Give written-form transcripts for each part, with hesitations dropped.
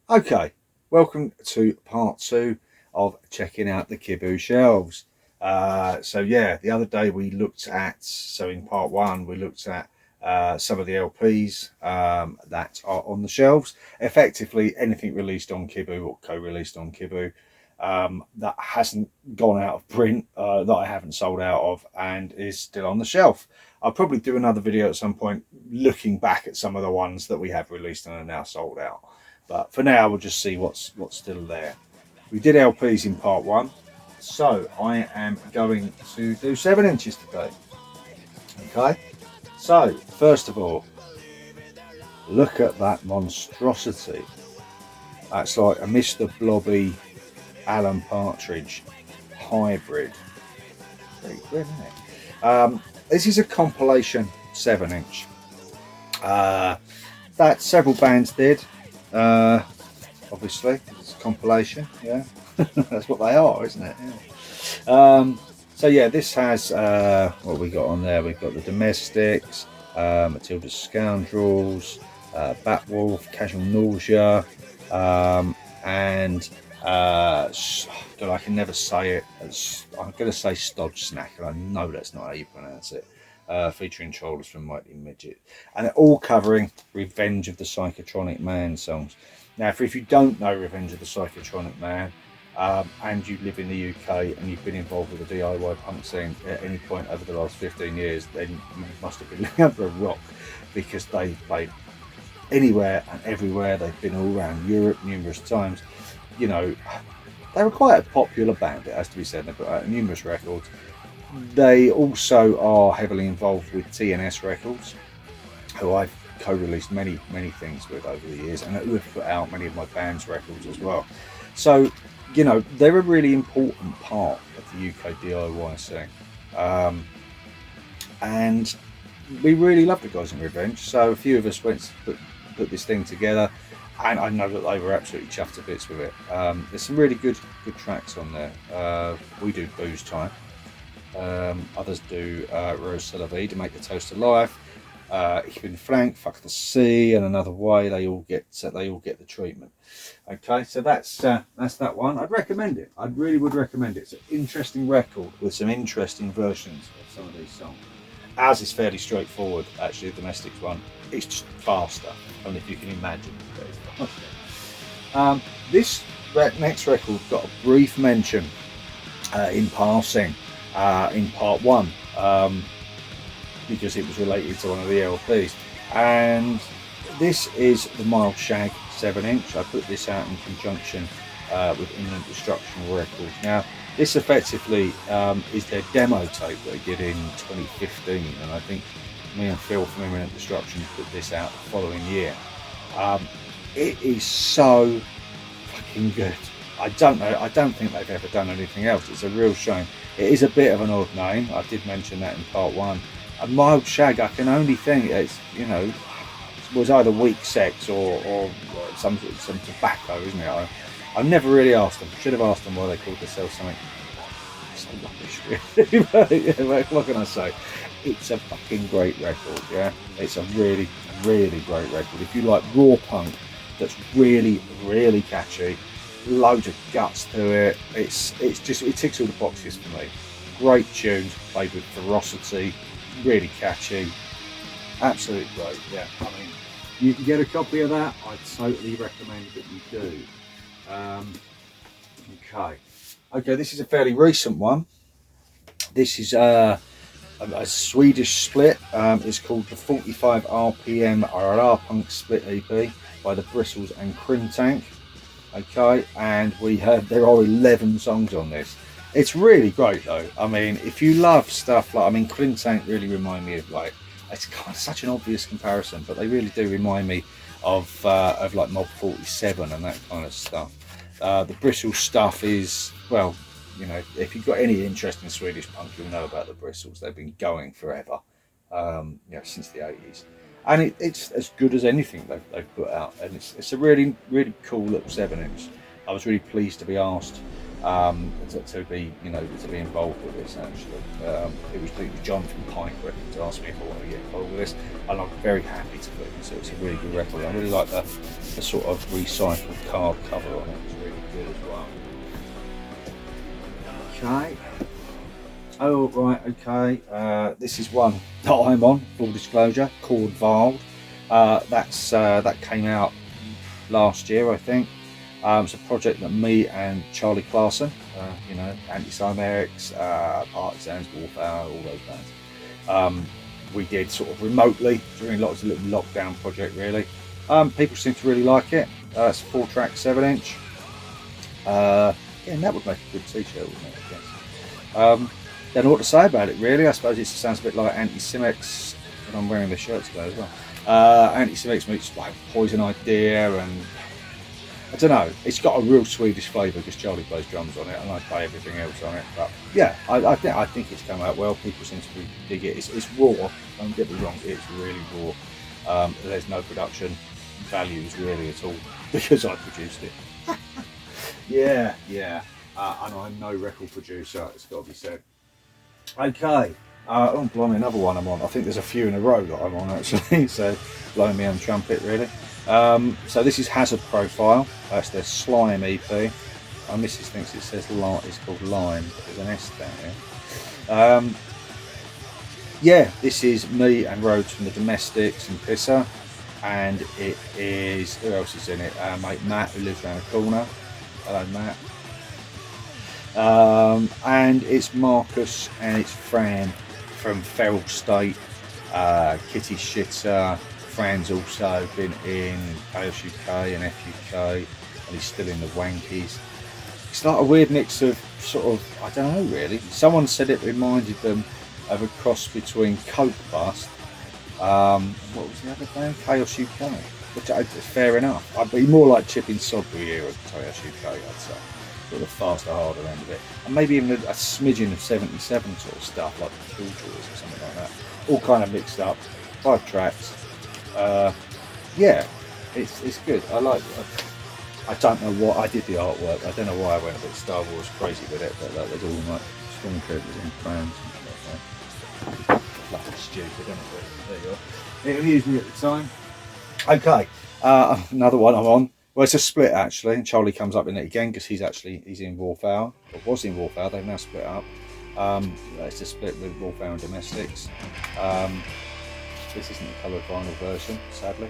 Okay, welcome to part two of checking out the Kibou shelves. So yeah, the other day we looked at, so in part one we looked at some of the LPs that are on the shelves. Effectively anything released on Kibou or co-released on Kibou that hasn't gone out of print, that I haven't sold out of and is still on the shelf. I'll probably do another video at some point looking back at some of the ones that we have released and are now sold out. But for now, we'll just see what's still there. We did LPs in part one, so I am going to do 7 inches today. Okay, so first of all, look at that monstrosity. That's like a Mr. Blobby Alan Partridge hybrid. Pretty good, isn't it? This is a compilation 7 inch that several bands did. Obviously, it's a compilation, yeah. That's what they are, isn't it? Yeah. So yeah, this has what we got on there. We've got the Domestics, Matilda's Scoundrels, Batwolf, Casual Nausea, and God, I can never say it. I'm going to say Stodge Snack, and I know that's not how you pronounce it. Featuring Trollers from Mighty Midget, and they're all covering Revenge of the Psychotronic Man songs. Now, if you don't know Revenge of the Psychotronic Man, and you live in the UK and you've been involved with the DIY punk scene at any point over the last 15 years, then you must have been living under a rock, because they've played anywhere and everywhere. They've been all around Europe numerous times. You know, they were quite a popular band, it has to be said. They've got numerous records. They also are heavily involved with TNS Records, who I've co-released many things with over the years, and who have put out many of my band's records as well. So, you know, they're a really important part of the UK DIY scene. And we really love the guys in Revenge. So a few of us went to put this thing together, and I know that they were absolutely chuffed to bits with it. There's some really good tracks on there. We do Booze Time. Others do Rose Salavi to Make the Toast of Life. Ich bin Frank, Fuck the Sea, and Another Way. They all get the treatment. Okay, so that's that one. I'd recommend it. I really would recommend it. It's an interesting record with some interesting versions of some of these songs. Ours is fairly straightforward, actually. The Domestics one, it's just faster. I don't know if you can imagine, but it's faster. This next record got a brief mention in passing in part one, because it was related to one of the LPs, and this is the Mild Shag 7-inch. I put this out in conjunction with Imminent Destruction Records. Now, this effectively is their demo tape that they did in 2015, and I think me and Phil from Imminent Destruction put this out the following year. It is so fucking good. I don't think they've ever done anything else. It's a real shame. It is a bit of an odd name. I did mention that in part one. A Mild Shag, I can only think it's, you know, was either weak sex or some tobacco, isn't it? I've never really asked them. Should have asked them why they called themselves something so rubbish, really. But, yeah, what can I say? It's a fucking great record, yeah. It's a really great record. If you like raw punk that's really catchy, loads of guts to it, it ticks all the boxes for me. Great tunes, played with ferocity, really catchy, absolutely great. Yeah, I mean, you can get a copy of that. I totally recommend that you do. Okay, this is a fairly recent one. This is a Swedish split. It's called the 45 RPM RR Punk Split EP by the Bristles and Crim Tank. Okay, and there are 11 songs on this. It's really great though. I mean, if you love stuff like, I mean, Crim Tank really remind me of, like, it's kind of such an obvious comparison, but they really do remind me of like Mob 47 and that kind of stuff. The Bristles stuff is, well, you know, if you've got any interest in Swedish punk, you'll know about the Bristles. They've been going forever, you know, since the 80s. And it's as good as anything they've put out. And it's a really cool little 7-inch. I was really pleased to be asked to be, you know, to be involved with this. Actually, it was John from Pike Records asked me if I want to get involved with this, and I'm very happy to put it. So it's a really good record. I really like the sort of recycled card cover on it. It's really good as well. Okay. Oh right, okay. This is one that I'm on. Full disclosure, called Vold. That came out last year, I think. It's a project that me and Charlie Clarkson, you know, Anti-Cymerics, Partisans, Warfare, all those bands, we did sort of remotely during lots of little lockdown project. Really, people seem to really like it. It's a 4-track 7-inch. Yeah, and that would make a good T-shirt, wouldn't it? I guess. Don't know what to say about it really. I suppose it sounds a bit like Anti-Semics, and I'm wearing the shirt today as well. Anti-Semics meets like Poison Idea, and I don't know. It's got a real Swedish flavour because Charlie plays drums on it, and I play everything else on it. But yeah, I think it's come out well. People seem to dig it. It's raw. Don't get me wrong. It's really raw. There's no production values really at all because I produced it. Yeah. And I'm no record producer. It's got to be said. Okay. Oh, blimey, another one I'm on. I think there's a few in a row that I'm on actually. So, blowing me on trumpet really. So this is Hazard Profile. That's their Slime EP. My missus thinks it says Lime. It's called Lime. There's an S down here. Yeah, this is me and Rhodes from the Domestics and Pisser, and it is, who else is in it? Mate Matt, who lives around the corner. Hello, Matt. And it's Marcus and it's Fran from Feral State, Kitty Shitter. Fran's also been in Chaos UK and FUK, and he's still in the Wankies. It's like a weird mix of sort of, I don't know really. Someone said it reminded them of a cross between Coke Bust, what was the other band? Chaos UK, which fair enough. I'd be more like Chipping Sodbury era of Chaos UK, I'd say. Sort of faster, harder end of it, and maybe even a smidgen of 77 sort of stuff like the Killjoys or something like that. All kind of mixed up. 5 tracks. Yeah, it's good. I like it. I don't know what I did the artwork. I don't know why I went a bit Star Wars crazy with it, but there's all like stormtroopers in crowns and stuff like that. Fucking stupid, isn't it? But there you go. It amused me at the time. Okay, another one I'm on. Well, it's a split actually, and Charlie comes up in it again because he's in Warfare, or was in Warfare. They've now split up. It's a split with Warfare and Domestics. This isn't the coloured vinyl version, sadly.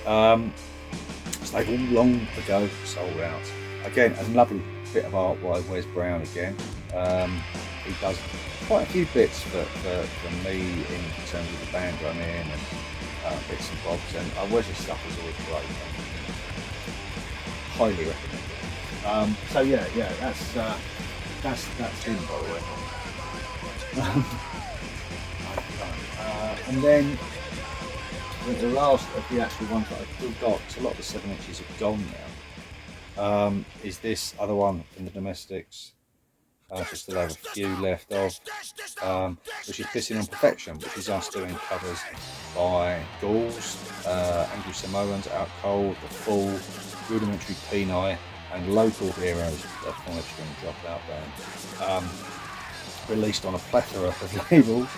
So they've all long ago sold out. Again, a lovely bit of art by Wes Brown again. He does quite a few bits for me in terms of the band I'm in and bits and bobs, and Wes's stuff is always great. Highly recommend it. So yeah, that's him by the way. And then the last of the actual ones that I've still got, because a lot of the 7-inches are gone now, is this other one from the Domestics. I still have a few left of, which is Pissing on Perfection, which is us doing covers by Ghouls, Angry Samoans, Out Cold, The Fall, Rudimentary Peni, and local heroes, the 5-string Dropout band. Released on a plethora of labels.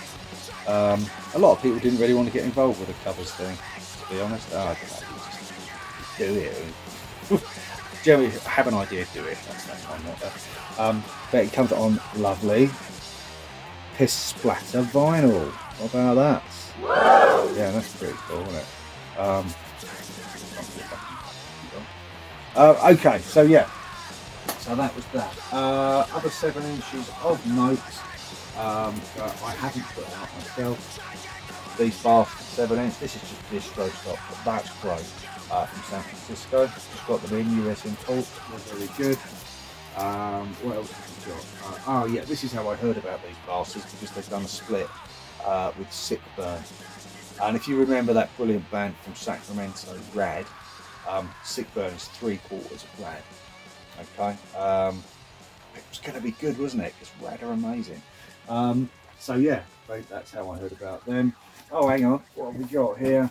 A lot of people didn't really want to get involved with the covers thing, to be honest. I don't know, just do it. Generally, have an idea, do it. That's my motto. But it comes on lovely piss splatter vinyl. What about that? Yeah, that's pretty cool, isn't it? Okay, so yeah. So that was that. Other 7-inches of note. I haven't put out myself. These Bastards 7-inch. This is just distro stock, but that's great. From San Francisco. Just got them in US import. They're very good. What else have we got? Oh yeah, this is how I heard about these bastards, because they've done a split with Sick Burn. And if you remember that brilliant band from Sacramento, Rad, Sick Burn is 3/4 of Rad. Okay. It was going to be good, wasn't it? Because Rad are amazing. So yeah, that's how I heard about them. Oh, hang on, what have we got here?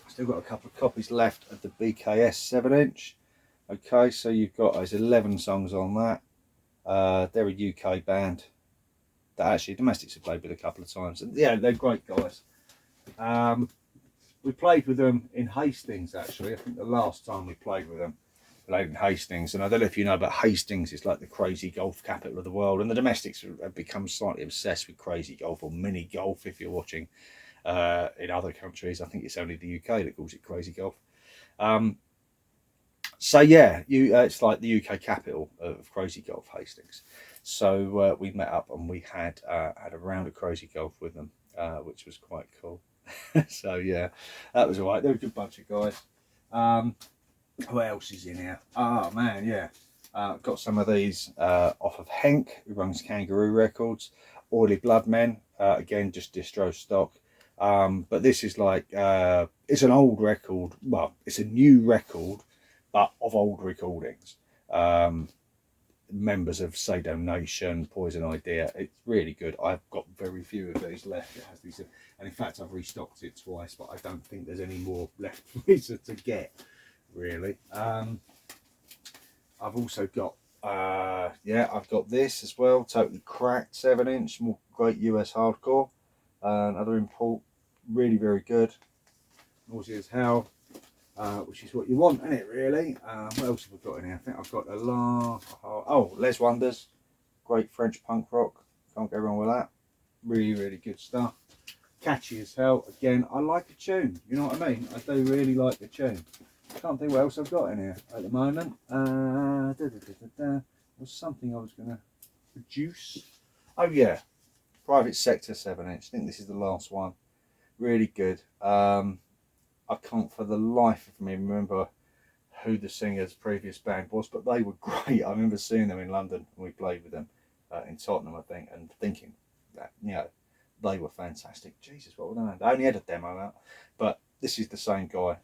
Still got a couple of copies left of the BKS 7-inch. Okay, so you've got, there's 11 songs on that. They're a UK band that actually Domestics have played with a couple of times, and yeah, they're great guys. We played with them in Hastings, actually. I think the last time we played with them, played in Hastings. And I don't know if you know, but Hastings is like the crazy golf capital of the world. And the Domestics have become slightly obsessed with crazy golf, or mini golf if you're watching in other countries. I think it's only the UK that calls it crazy golf. So yeah, it's like the UK capital of crazy golf, Hastings. So we met up and we had a round of crazy golf with them, which was quite cool. So yeah, that was all right. They're a good bunch of guys. What else is in here? Oh man, yeah. Got some of these off of Henk, who runs Kangaroo Records. Oily Blood Men, again, just distro stock. But this is like, it's an old record. Well, it's a new record, but of old recordings. Members of Sadom Nation, Poison Idea. It's really good. I've got very few of these left. It has these, and in fact, I've restocked it twice, but I don't think there's any more left for me to get, really. I've also got, yeah, I've got this as well, totally cracked 7-inch, more great US hardcore. Another import, really very good. Noisy as hell. Which is what you want, isn't it, really? What else have I got in here? I think I've got a lot. Oh, Les Wonders, great French punk rock. Can't go wrong with that. Really, really good stuff. Catchy as hell. Again, I like the tune. You know what I mean? I do really like the tune. Can't think what else I've got in here at the moment. Was something I was going to produce. Oh yeah, Private Sector 7-inch. I think this is the last one. Really good. I can't for the life of me remember who the singer's previous band was, but they were great. I remember seeing them in London when we played with them in Tottenham, I think, and thinking that, you know, they were fantastic. Jesus, what were they? They only had a demo out, but this is the same guy.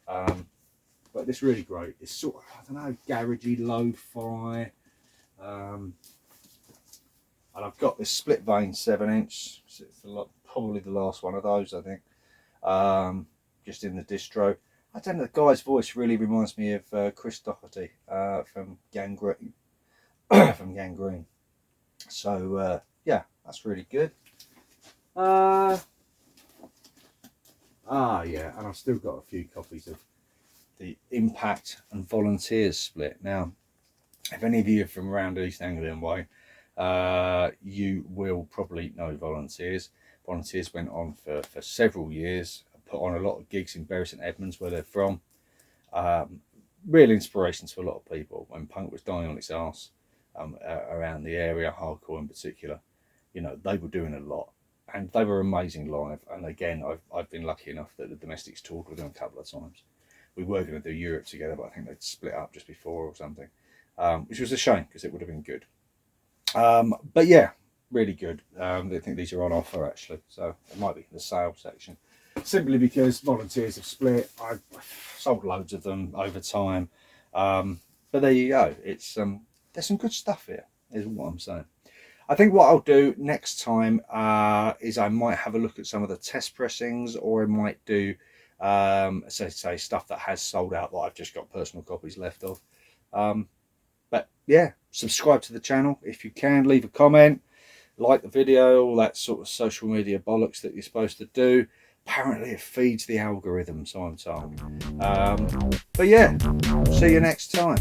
But it's really great. It's sort of, I don't know, garagey, lo-fi. And I've got this split vein 7-inch. So it's probably the last one of those, I think. Just in the distro. I don't know, the guy's voice really reminds me of Chris Doherty from Gangrene. From Gangrene. So yeah, that's really good. Yeah, and I've still got a few copies of the Impact and Volunteers split. Now, if any of you are from around East Anglian way, you will probably know Volunteers. Volunteers went on for several years, put on a lot of gigs in Bury St Edmunds, where they're from. Real inspiration to a lot of people when punk was dying on its arse around the area, hardcore in particular. You know, they were doing a lot, and they were amazing live. And again, I've been lucky enough that the Domestics toured with them a couple of times. We were going to do Europe together, but I think they'd split up just before or something, which was a shame because it would have been good. But yeah, really good. I think these are on offer actually, so it might be in the sale section. Simply because Volunteers have split. I've sold loads of them over time. But there you go. It's there's some good stuff here, is what I'm saying. I think what I'll do next time is I might have a look at some of the test pressings, or I might do say stuff that has sold out that I've just got personal copies left of. But yeah, subscribe to the channel if you can, leave a comment, like the video, all that sort of social media bollocks that you're supposed to do. Apparently it feeds the algorithm, so I'm told. But yeah, see you next time.